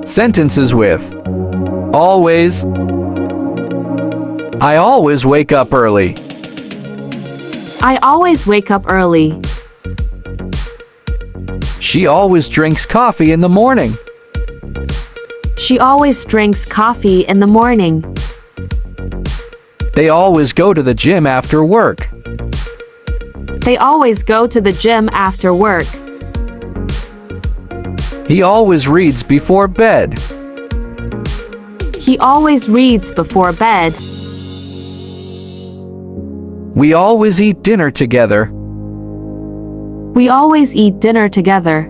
Sentences with always. I always wake up early. I always wake up early. She always drinks coffee in the morning. She always drinks coffee in the morning. They always go to the gym after work. They always go to the gym after work. He always reads before bed. He always reads before bed. We always eat dinner together. We always eat dinner together.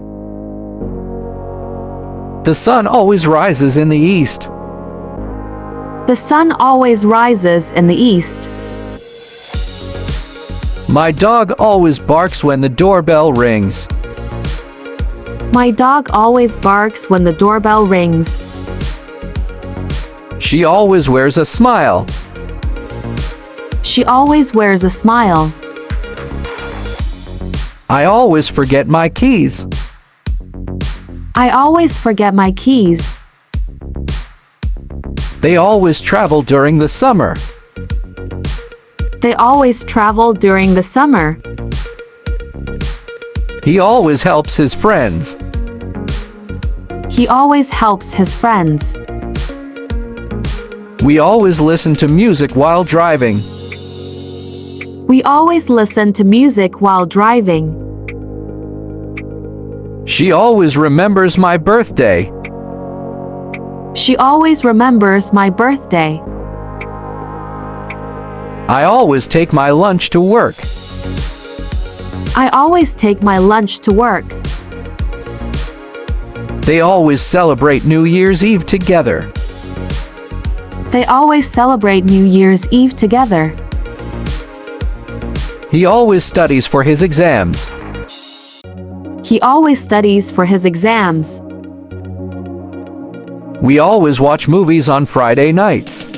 The sun always rises in the east. The sun always rises in the east. My dog always barks when the doorbell rings. My dog always barks when the doorbell rings. She always wears a smile. She always wears a smile. I always forget my keys. I always forget my keys. They always travel during the summer. They always travel during the summer. He always helps his friends. He always helps his friends. We always listen to music while driving. We always listen to music while driving. She always remembers my birthday. She always remembers my birthday. I always take my lunch to work. I always take my lunch to work. They always celebrate New Year's Eve together. They always celebrate New Year's Eve together. He always studies for his exams. He always studies for his exams. We always watch movies on Friday nights.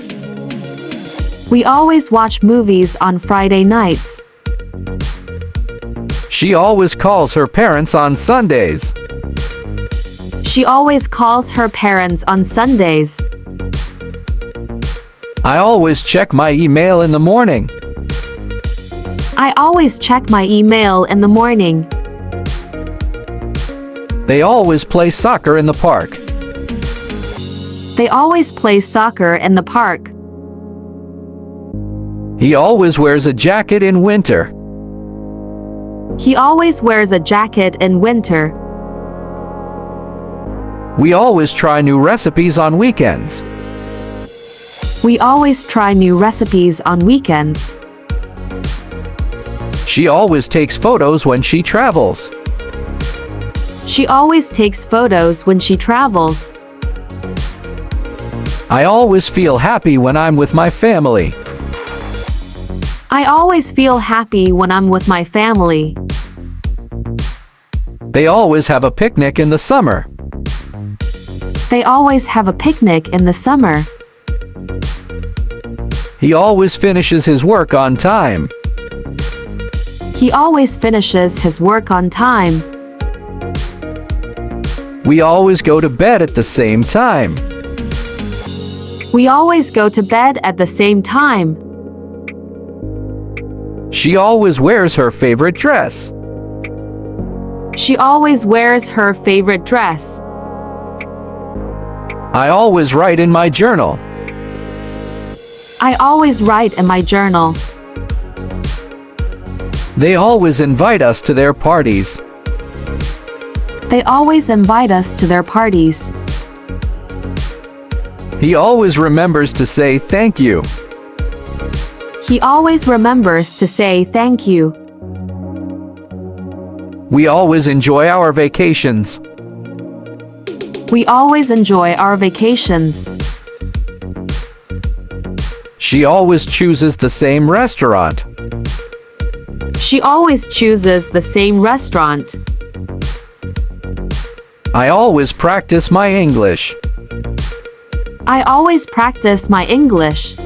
We always watch movies on Friday nights. She always calls her parents on Sundays. She always calls her parents on Sundays. I always check my email in the morning. I always check my email in the morning. They always play soccer in the park. They always play soccer in the park. He always wears a jacket in winter. He always wears a jacket in winter. We always try new recipes on weekends. We always try new recipes on weekends. She always takes photos when she travels. She always takes photos when she travels. I always feel happy when I'm with my family. I always feel happy when I'm with my family. They always have a picnic in the summer. They always have a picnic in the summer. He always finishes his work on time. He always finishes his work on time. We always go to bed at the same time. We always go to bed at the same time. She always wears her favorite dress. She always wears her favorite dress. I always write in my journal. I always write in my journal. They always invite us to their parties. They always invite us to their parties. He always remembers to say thank you. He always remembers to say thank you. We always enjoy our vacations. We always enjoy our vacations. She always chooses the same restaurant. She always chooses the same restaurant. I always practice my English. I always practice my English.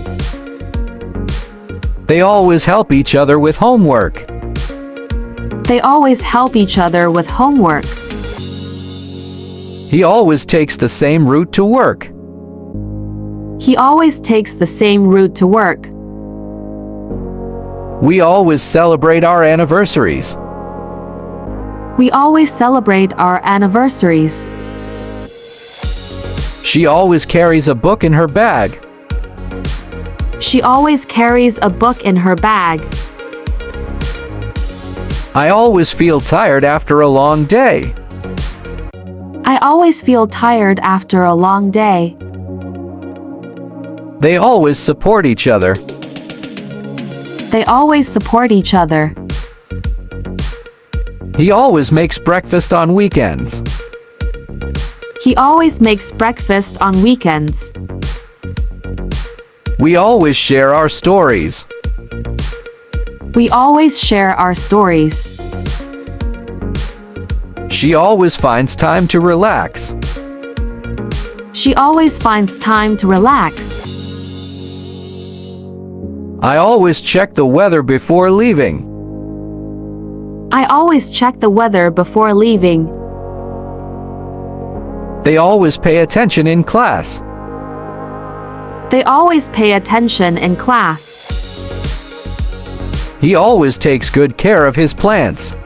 They always help each other with homework. They always help each other with homework. He always takes the same route to work. He always takes the same route to work. We always celebrate our anniversaries. We always celebrate our anniversaries. She always carries a book in her bag. She always carries a book in her bag. I always feel tired after a long day. I always feel tired after a long day. They always support each other. They always support each other. He always makes breakfast on weekends. He always makes breakfast on weekends. We always share our stories. We always share our stories. She always finds time to relax. She always finds time to relax. I always check the weather before leaving. I always check the weather before leaving. They always pay attention in class. They always pay attention in class. He always takes good care of his plants.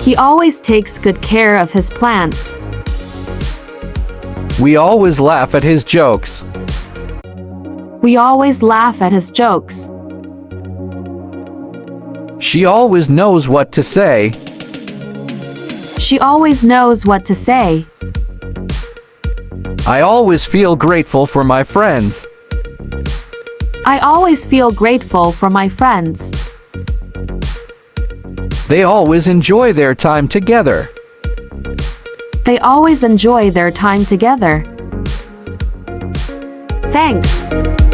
He always takes good care of his plants. We always laugh at his jokes. We always laugh at his jokes. She always knows what to say. She always knows what to say. I always feel grateful for my friends. I always feel grateful for my friends. They always enjoy their time together. They always enjoy their time together. Thanks.